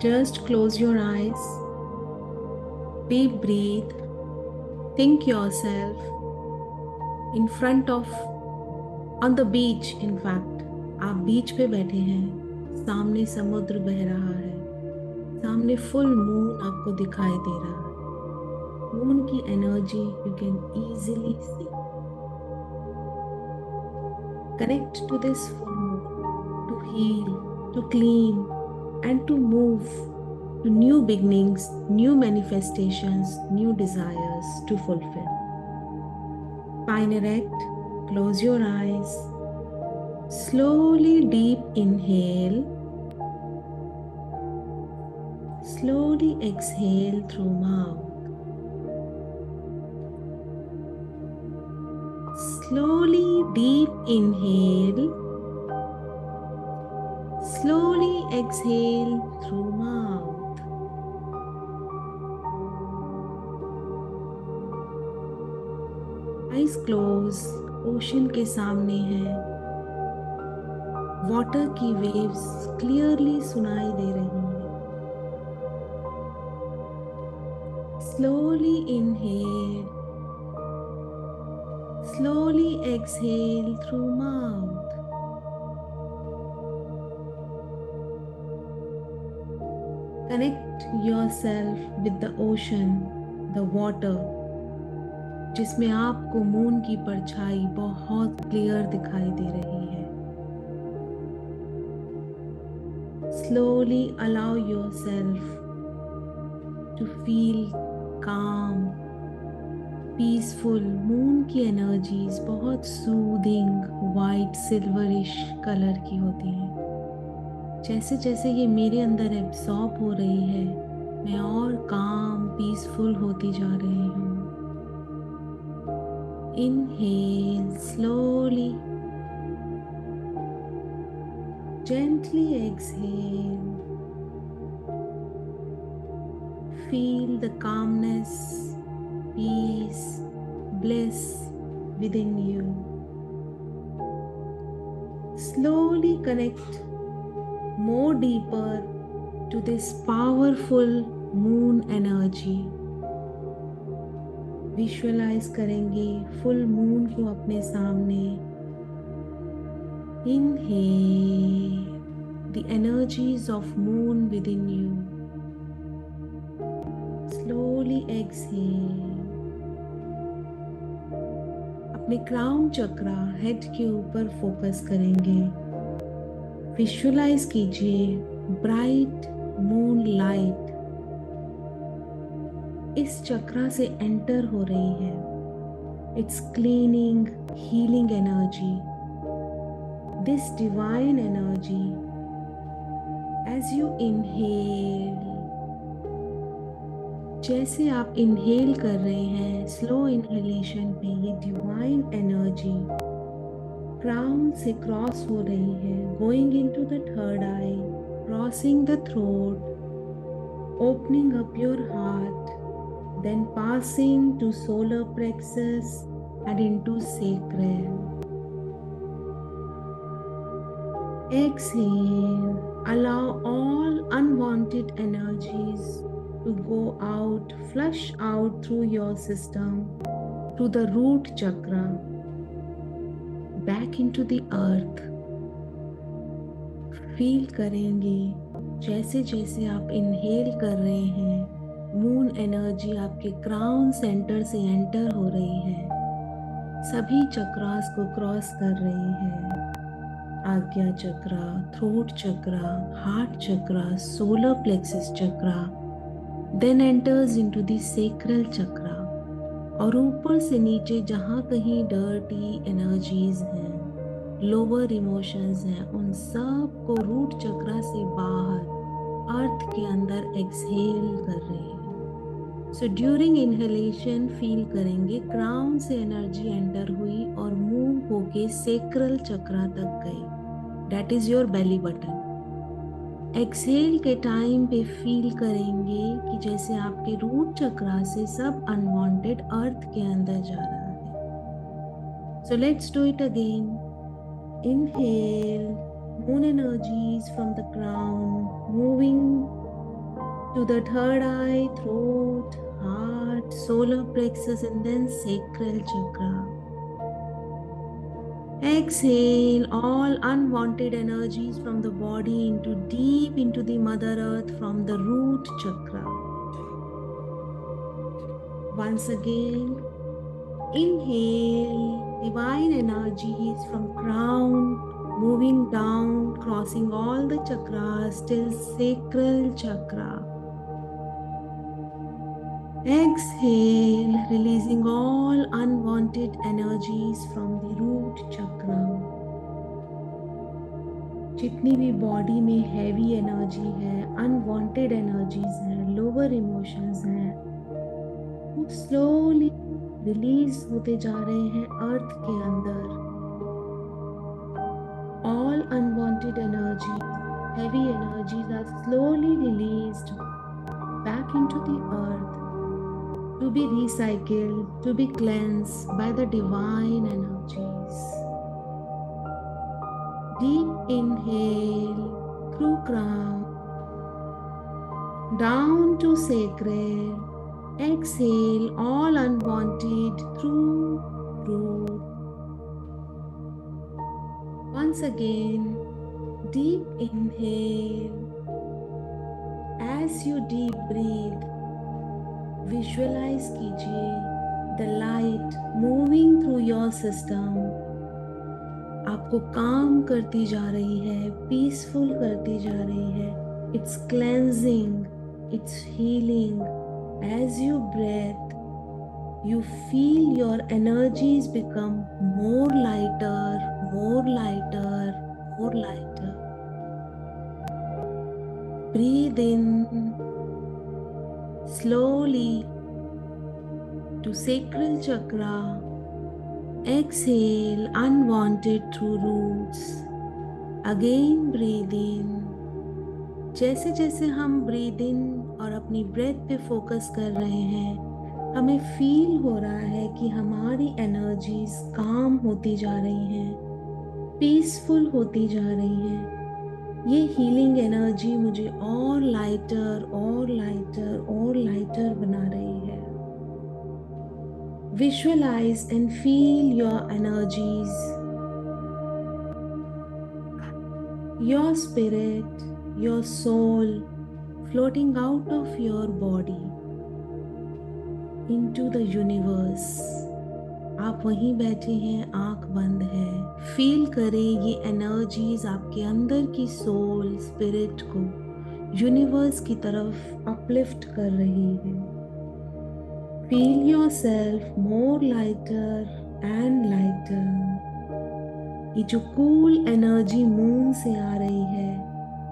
Just close your eyes, deep breathe, think yourself in front of, on the beach in fact, आप बीच पे बैठे हैं, सामने समुद्र बह रहा है, सामने फुल मून आपको दिखाई दे रहा है। मून की energy you can easily see. Connect to this full moon to heal, to clean, and to move to new beginnings, new manifestations, new desires to fulfill. Spine erect, close your eyes. Slowly deep inhale, slowly exhale through mouth. Slowly deep inhale, slowly exhale through mouth. Eyes close, ocean के सामने है, water की waves clearly सुनाई दे रही हैं। Slowly inhale, slowly exhale through mouth. Connect yourself with the ocean, the water, जिसमें आपको moon की परछाई बहुत क्लियर दिखाई दे रही है। Slowly allow yourself to feel calm, peaceful. Moon की एनर्जीज बहुत सूदिंग, वाइट सिल्वरिश कलर की होती हैं। जैसे जैसे ये मेरे अंदर एब्सॉर्ब हो रही है, मैं और काम, पीसफुल होती जा रही हूँ। Inhale slowly, gently exhale. Feel the calmness, peace, bliss within you. Slowly connect more deeper to this powerful moon energy. Visualize करेंगे फुल मून को अपने सामने। Inhale the energies of moon within you. Slowly exhale. अपने crown चक्रा head के ऊपर focus करेंगे। Visualise कीजिए bright moon light इस चक्रा से एंटर हो रही है। It's cleaning, healing energy, this divine energy as you inhale, जैसे आप इनहेल कर रहे हैं स्लो इनहेलेशन पे, ये डिवाइन एनर्जी क्राउन से क्रॉस हो रही है, going into the third I, crossing the throat, opening up your heart, then passing to solar plexus and into sacral. Exhale, allow all unwanted energies to go out, flush out through your system, through the root chakra, back into the earth. Feel करेंगे जैसे जैसे आप inhale कर रहे हैं, moon energy आपके crown centre से enter हो रही है, सभी चक्रास को क्रॉस कर रही है। Ajna chakra, throat chakra, heart chakra, solar plexus chakra, then enters into the sacral chakra, और ऊपर से नीचे जहाँ कहीं डर्टी एनर्जीज हैं, लोअर इमोशंस हैं, उन सब को रूट चक्रा से बाहर अर्थ के अंदर एक्सहेल कर रहे हैं। सो ड्यूरिंग इनहेलेशन फील करेंगे क्राउन से एनर्जी एंटर हुई और मूव होके सेक्रल चक्रा तक गई, that is your belly button. Exhale के टाइम पे फील करेंगे कि जैसे आपके रूट चक्रा से सब अनवांटेड अर्थ के अंदर जा रहा है। So let's do it again. Inhale, moon energies from the crown moving to the third eye, throat, heart, solar plexus, and then sacral chakra. Exhale all unwanted energies from the body into deep into the Mother Earth from the root chakra. Once again, inhale divine energies from crown, moving down, crossing all the chakras till sacral chakra. Exhale, releasing all unwanted energies from the root chakra. जितनी भी body में heavy energy है, unwanted energies हैं, lower emotions हैं, वो slowly release होते जा रहे हैं अर्थ के अंदर. All unwanted energy, heavy energies are slowly released back into the earth to be recycled, to be cleansed by the divine energies. Deep inhale through crown, down to sacral. Exhale all unwanted through root. Once again, deep inhale. As you deep breathe, visualize कीजिए the light moving through your system. आपको काम करती जा रही है, peaceful करती जा रही है. It's cleansing, it's healing. As you breathe, you feel your energies become more lighter, more lighter, more lighter. Breathe in slowly to sacral chakra. Exhale unwanted through roots. Again breathe in. जैसे जैसे हम breathe in और अपनी breath पे focus कर रहे हैं, हमें फील हो रहा है कि हमारी एनर्जीज काम होती जा रही हैं, पीसफुल होती जा रही हैं. ये हीलिंग एनर्जी मुझे और लाइटर और लाइटर और लाइटर बना रही है. Visualize and feel your energies, your spirit, your soul floating out of your body into the universe. आप वहीं बैठे हैं, आंख बंद है. फील करें ये एनर्जीज आपके अंदर की सोल, स्पिरिट को यूनिवर्स की तरफ अपलिफ्ट कर रही है. Feel yourself more lighter and lighter. ये जो कूल एनर्जी मून से आ रही है,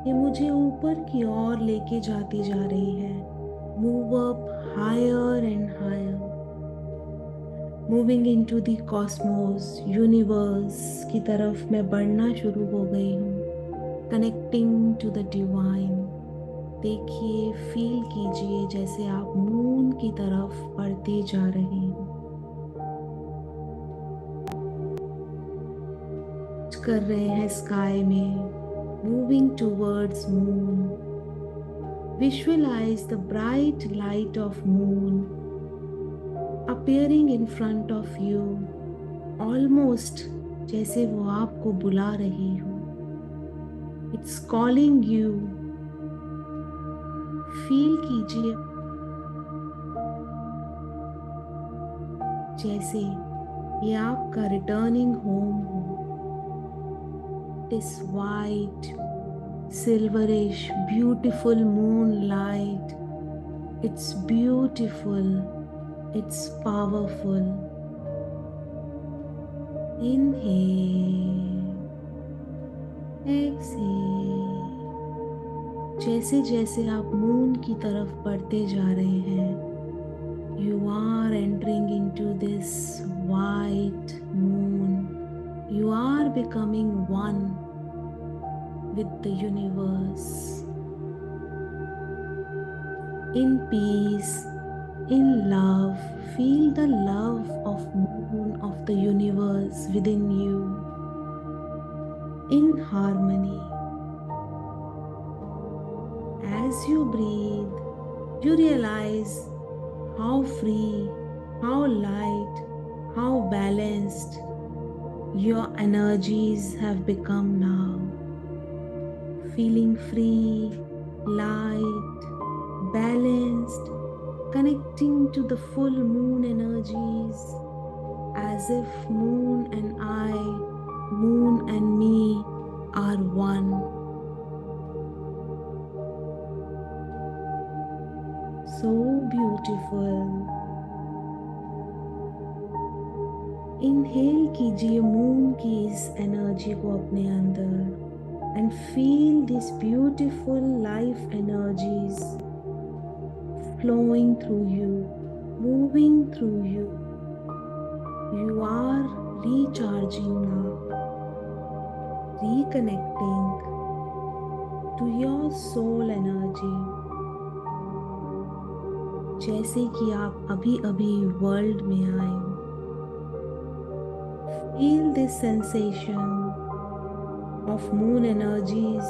ये मुझे ऊपर की ओर लेके जाती जा रही है. Move up higher and higher. Moving into the cosmos, universe की तरफ मैं बढ़ना शुरू हो गई हूँ. Connecting to the divine. देखिए, फील कीजिए जैसे आप मून की तरफ बढ़ते जा रहे हैं. कर रहे हैं स्काई में, moving towards moon. Visualize the bright light of moon appearing in front of you, almost जैसे वो आपको बुला रही हो. It's calling you. फील कीजिए जैसे ये आपका रिटर्निंग होम हो. This white, silverish, beautiful moonlight. It's beautiful. It's powerful. Inhale. Exhale. जैसे जैसे आप मून की तरफ बढ़ते जा रहे हैं, you are entering into this white moon. You are becoming one with the universe. In peace, in love, feel the love of moon of the universe within you. In harmony. As you breathe, You realize how free, how light, how balanced your energies have become now. Feeling free, light, balanced, connecting to the full moon energies as if moon and I, moon and me are one. So beautiful. Inhale कीजिए moon की इस energy को अपने अंदर and feel this beautiful life energies flowing through you, moving through you. You are recharging now, reconnecting to your soul energy. जैसे कि आप अभी अभी वर्ल्ड में आए हो. Feel this sensation of moon energies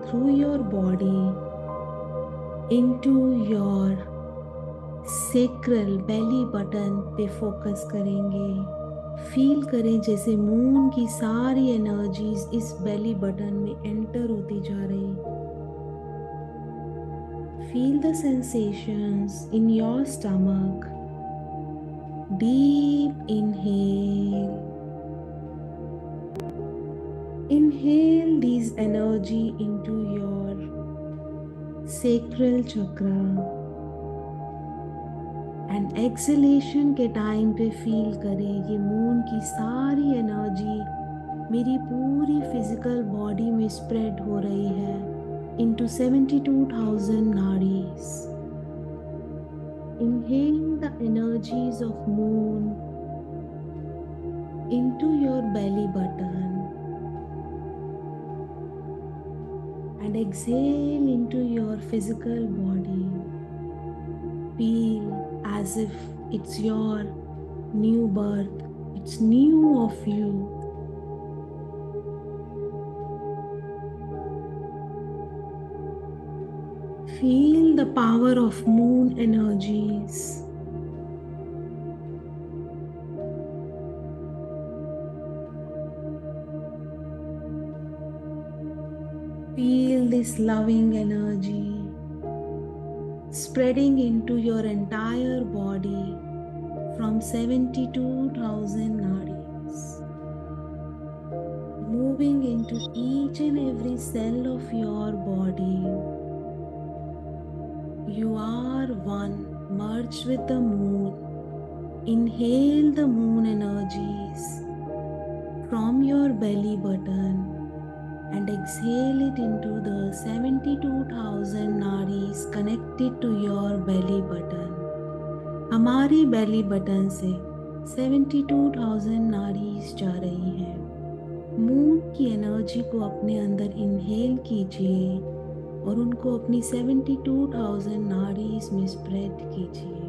through your body into your sacral belly button पे focus करेंगे. फील करें जैसे मून की सारी एनर्जीज इस बेली बटन में एंटर होती जा रही. Feel the sensations in your stomach. Deep inhale. Inhale these energy into your sacral chakra and exhalation के टाइम पे फील करें ये मून की सारी एनर्जी मेरी पूरी फिजिकल बॉडी में स्प्रेड हो रही है into 72,000 nadis. Inhale the energies of moon into your belly button. And exhale into your physical body. Feel as if it's your new birth. It's new of you. Feel the power of moon energies. Feel this loving energy spreading into your entire body from 72,000 nadis, moving into each and every cell of your body. You are one, merged with the moon. Inhale the moon energies from your belly button and exhale it into the 72,000 nadis connected to your belly button. हमारी belly button से 72,000 nadis जा रही हैं. Moon की energy को अपने अंदर inhale कीजिए और उनको अपनी 72,000 nadis में स्प्रेड कीजिए.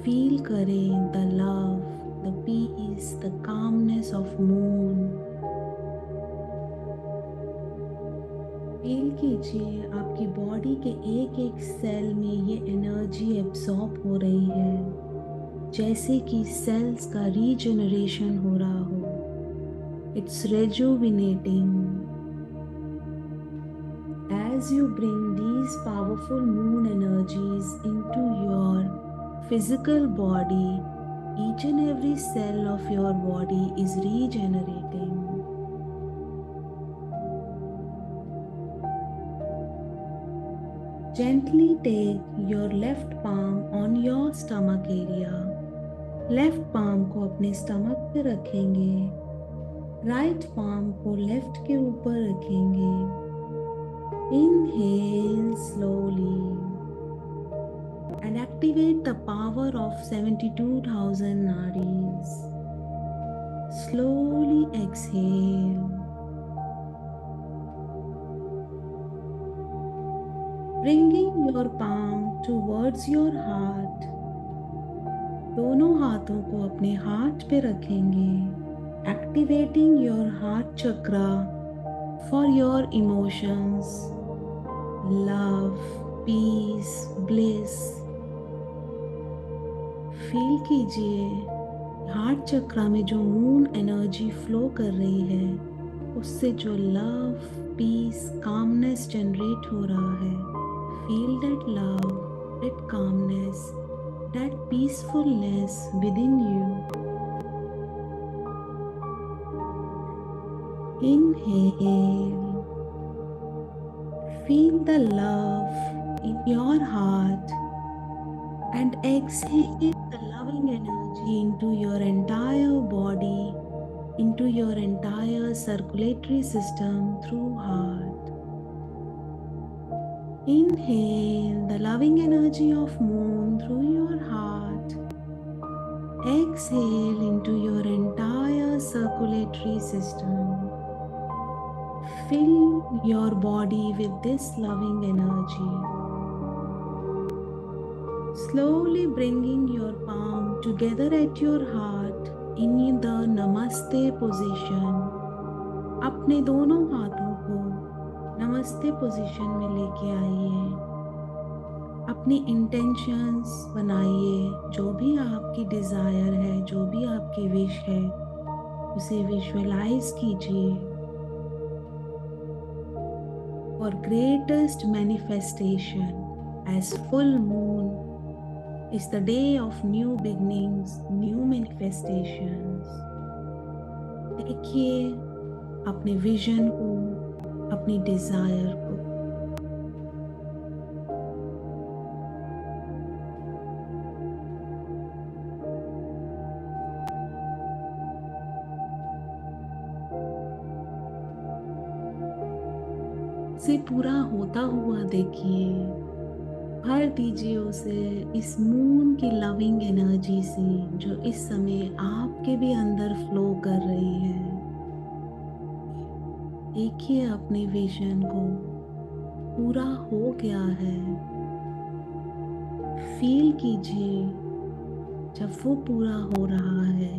फील करें the love, the peace, the calmness of moon. Feel कीजिए आपकी बॉडी के एक एक सेल में ये एनर्जी एब्जॉर्ब हो रही है जैसे कि सेल्स का रीजनरेशन हो रहा हो. It's rejuvenating. As you bring these powerful moon energies into your physical body, each and every cell of your body is regenerating. Gently take your left palm on your stomach area. Left palm को अपने stomach पे रखेंगे. Right palm को left के ऊपर रखेंगे. Inhale slowly and activate the power of 72,000 nadis. Slowly exhale. Bringing your palm towards your heart. दोनों हाथों को अपने हार्ट पे रखेंगे. Activating your heart chakra for your emotions, love, peace, bliss feel कीजिए। हार्ट चक्रा में जो मून एनर्जी फ्लो कर रही है, उससे जो लव, पीस, कामनेस जनरेट हो रहा है। Feel that love, that calmness, that peacefulness with in you. Inhale, feel the love in your heart, and exhale the loving energy into your entire body, into your entire circulatory system through heart. Inhale the loving energy of moon through your heart. Exhale into your entire circulatory system. Fill your body with this loving energy. Slowly bringing your palm together at your heart in the Namaste position. अपने दोनों हाथों को नमस्ते position में लेके आइए। अपनी intentions बनाइए। जो भी आपकी डिज़ायर है, जो भी आपकी विश है, उसे विजुअलाइज कीजिए। For greatest manifestation, as full moon is the day of new beginnings, new manifestations. देखिए अपने विजन को, अपनी डिजायर को। से पूरा होता हुआ देखिए। भर दीजिए उसे इस मून की लविंग एनर्जी से, जो इस समय आपके भी अंदर फ्लो कर रही है। देखिए अपने विजन को पूरा हो गया है। फील कीजिए जब वो पूरा हो रहा है,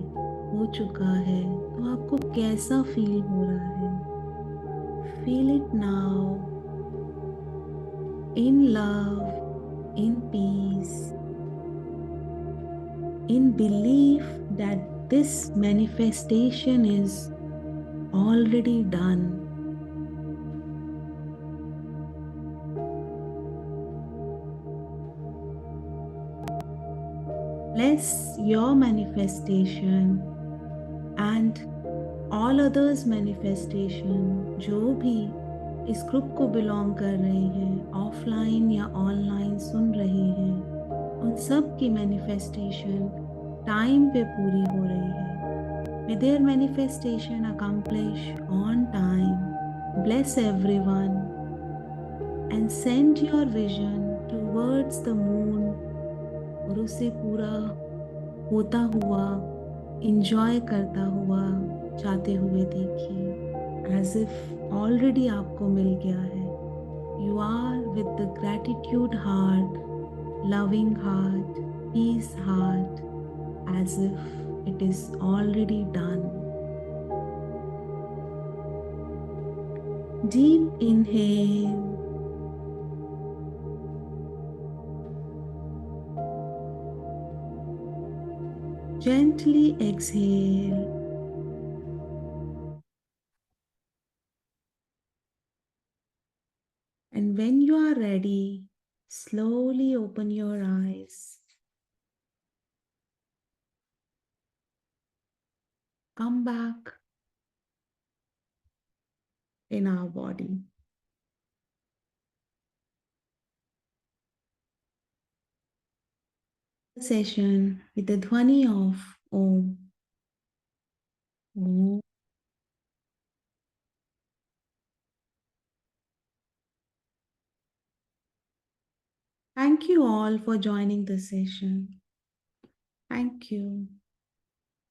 हो चुका है, तो आपको कैसा फील हो रहा है। Feel it now, in love, in peace, in belief that this manifestation is already done. Bless your manifestation and all others manifestation, जो भी इस ग्रुप को बिलोंग कर रहे हैं, ऑफलाइन या ऑनलाइन सुन रहे हैं, उन सब की मैनिफेस्टेशन टाइम पे पूरी हो रही है। May their manifestation accomplish on time. Bless everyone and send your vision towards the moon और उसे पूरा होता हुआ, इंजॉय करता हुआ, जाते हुए देखिए। एज इफ ऑलरेडी आपको मिल गया है। You are with the gratitude heart, loving heart, peace heart, as if it is already done. Deep inhale, gently exhale, and when you are ready, slowly open your eyes. Come back in our body. Session with the Dhwani of Om. Om. Thank you all for joining the session. Thank you.